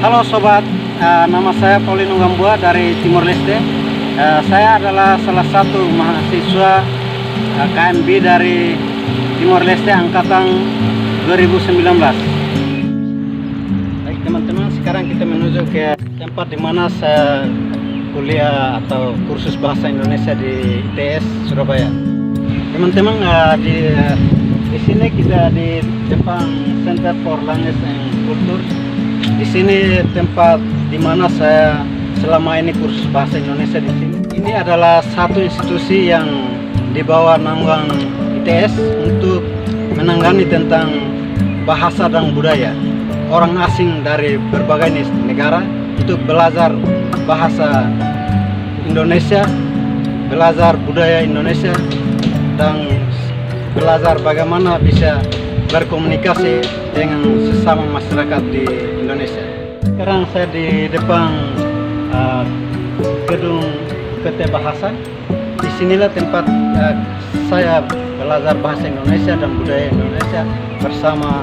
Halo sobat, nama saya Paulinho Gambua dari Timor Leste. Saya adalah salah satu mahasiswa KNB dari Timor Leste angkatan 2019. Baik teman-teman, sekarang kita menuju ke tempat di mana saya kuliah atau kursus bahasa Indonesia di ITS Surabaya. Teman-teman, di sini kita di depan Center for Language and Culture. Di sini tempat di mana saya selama ini kursus bahasa Indonesia di sini. Ini adalah satu institusi yang di bawah naungan ITS untuk menangani tentang bahasa dan budaya orang asing dari berbagai negara untuk belajar bahasa Indonesia, belajar budaya Indonesia, dan belajar bagaimana bisa berkomunikasi dengan sesama masyarakat di Indonesia. Sekarang saya di depan gedung PT Bahasa. Disinilah tempat saya belajar bahasa Indonesia dan budaya Indonesia bersama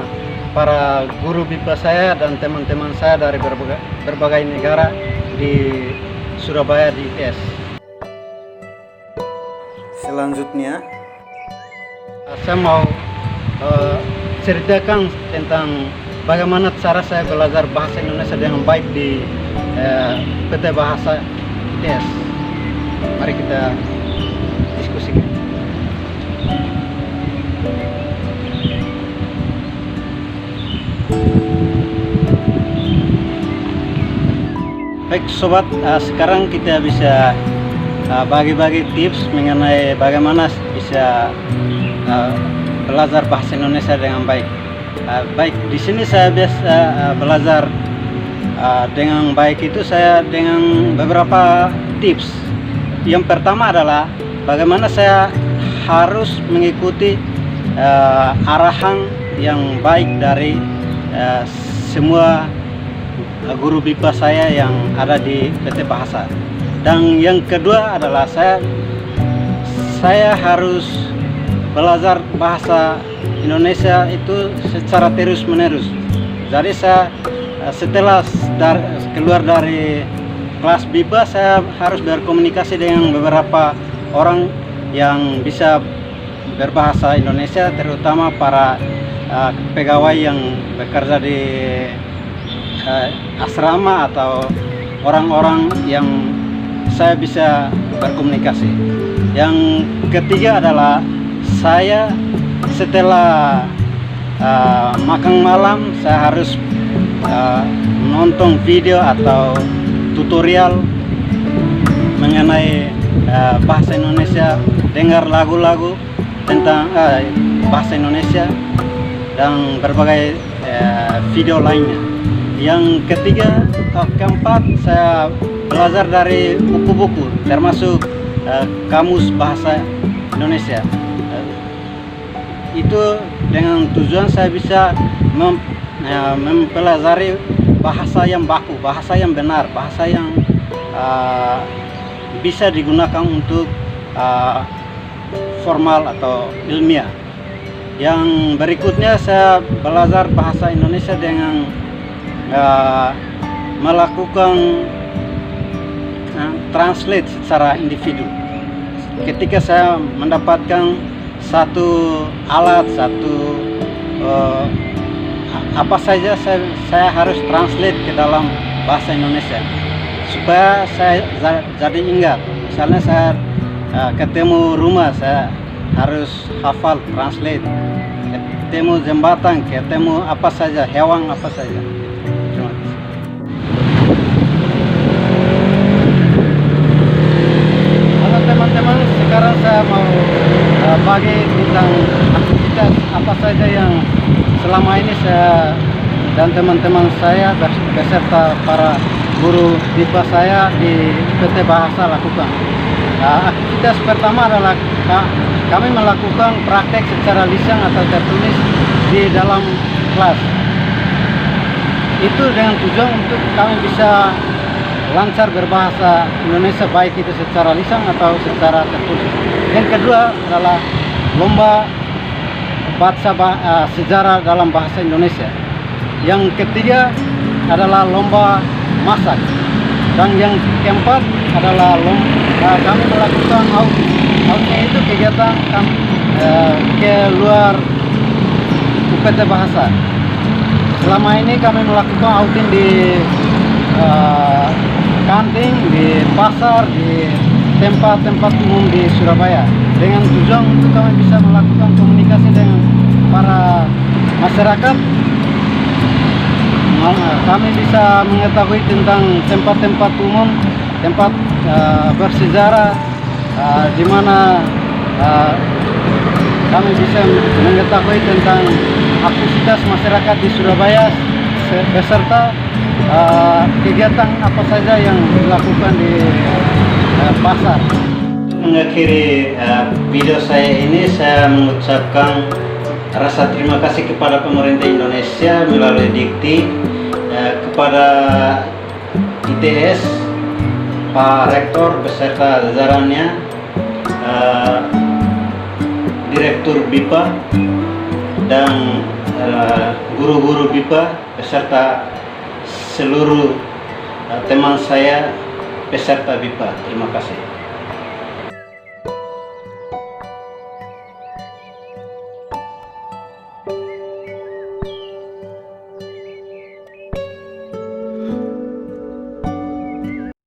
para guru BIPA saya dan teman-teman saya dari berbagai negara di Surabaya di ITS. Selanjutnya saya mau ceritakan tentang bagaimana cara saya belajar bahasa Indonesia dengan baik di PT Bahasa ITS. Mari kita diskusikan. Baik sobat, sekarang kita bisa bagi-bagi tips mengenai bagaimana bisa belajar bahasa Indonesia dengan baik. Baik, di sini saya biasa belajar dengan baik itu saya dengan beberapa tips. Yang pertama adalah bagaimana saya harus mengikuti arahan yang baik dari semua guru BIPA saya yang ada di PT Bahasa. Dan yang kedua adalah saya harus belajar bahasa Indonesia itu secara terus-menerus. Jadi saya setelah keluar dari kelas BIPA, saya harus berkomunikasi dengan beberapa orang yang bisa berbahasa Indonesia, terutama para pegawai yang bekerja di asrama atau orang-orang yang saya bisa berkomunikasi. Yang ketiga adalah saya setelah makan malam saya harus nonton video atau tutorial mengenai bahasa Indonesia, dengar lagu-lagu tentang bahasa Indonesia dan berbagai video lainnya. Yang ketiga atau keempat, saya belajar dari buku-buku termasuk kamus bahasa Indonesia. Itu dengan tujuan saya bisa mempelajari bahasa yang baku, bahasa yang benar, bahasa yang bisa digunakan untuk formal atau ilmiah. Yang berikutnya saya belajar bahasa Indonesia dengan melakukan translate secara individu. Ketika saya mendapatkan satu alat, apa saja saya harus translate ke dalam bahasa Indonesia supaya saya jadi ingat. Misalnya saya ketemu rumah, saya harus hafal translate. Ketemu jembatan, ketemu apa saja, hewan apa saja. Terima kasih. Halo teman-teman, sekarang saya mau bagi tentang aktivitas apa saja yang selama ini saya dan teman-teman saya beserta para guru BIPA saya di PT Bahasa lakukan. Aktivitas pertama adalah kami melakukan praktek secara lisan atau tertulis di dalam kelas. Itu dengan tujuan untuk kami bisa lancar berbahasa Indonesia, baik itu secara lisan atau secara tertulis. Yang kedua adalah lomba baca sejarah dalam bahasa Indonesia. Yang ketiga adalah lomba masak, dan yang keempat adalah kami melakukan outing. Outing itu kegiatan kami ke luar UPT Bahasa. Selama ini kami melakukan outing di kantin, di pasar, di tempat-tempat umum di Surabaya, dengan tujuan untuk kami bisa melakukan komunikasi dengan para masyarakat. Kami bisa mengetahui tentang tempat-tempat umum, tempat bersejarah, di mana kami bisa mengetahui tentang aktivitas masyarakat di Surabaya beserta kegiatan apa saja yang dilakukan di pasar. Mengakhiri video saya ini, saya mengucapkan rasa terima kasih kepada pemerintah Indonesia melalui Dikti, kepada ITS, Pak Rektor beserta jajarannya, Direktur BIPA, dan guru-guru BIPA beserta seluruh teman saya peserta BIPA. Terima kasih.